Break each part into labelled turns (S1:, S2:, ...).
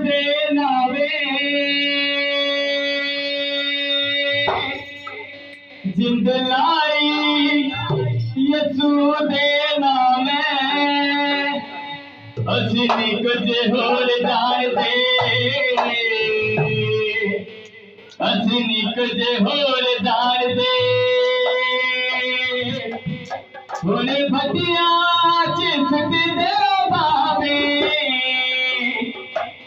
S1: दे नावे जिंद लाई यसू दे नावे असी कुछ होर जान दे असी कुछ होर जान दे हुन भटिया चिसक दे बाबे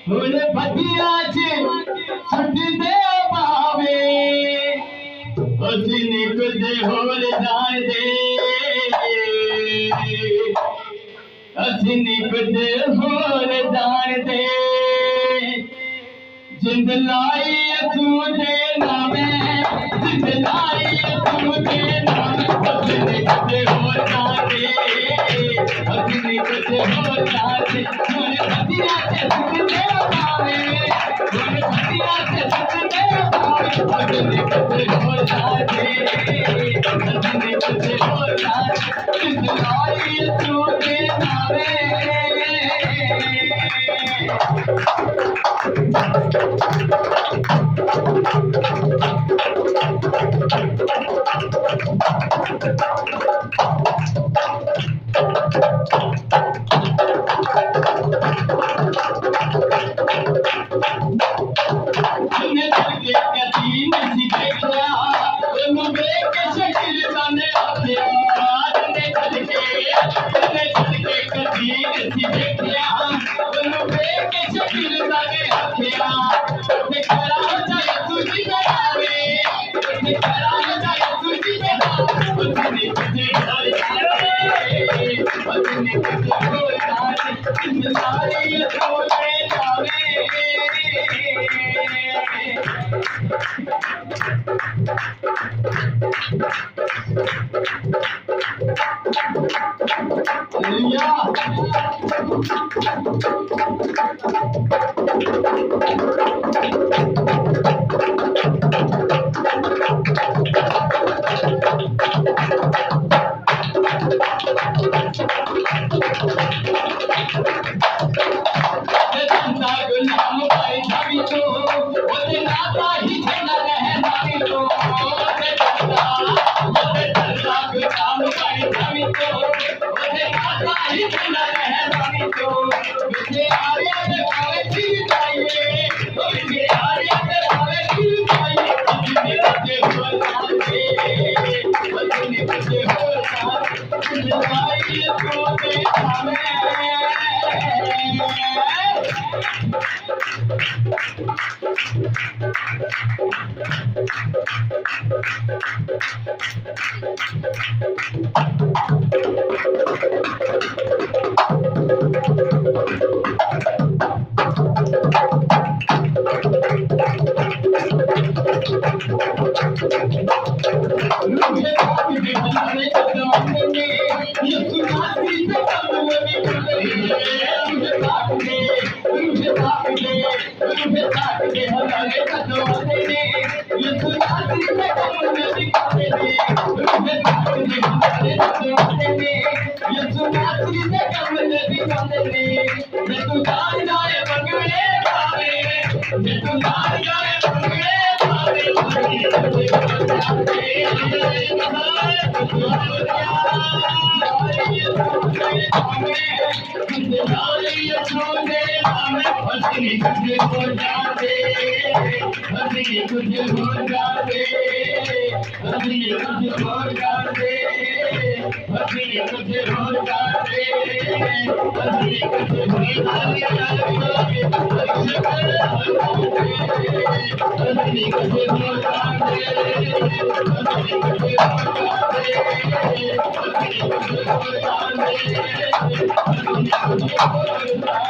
S1: हुन भटिया चिसक दे बाबे असी कुछ होर जान दे असी कुछ होर जान दे जिंद लाई यसू दे नावे जिंद लाई यसू दे नावे असी कुछ होर जान दे असी कुछ होर जान दे हुन भटिया चिसक दे बाबे हुन भटिया चिसक दे बाबे असी कुछ होर जान दे असी कुछ होर जान दे जिंद लाई यसू दे नावे
S2: Thank you.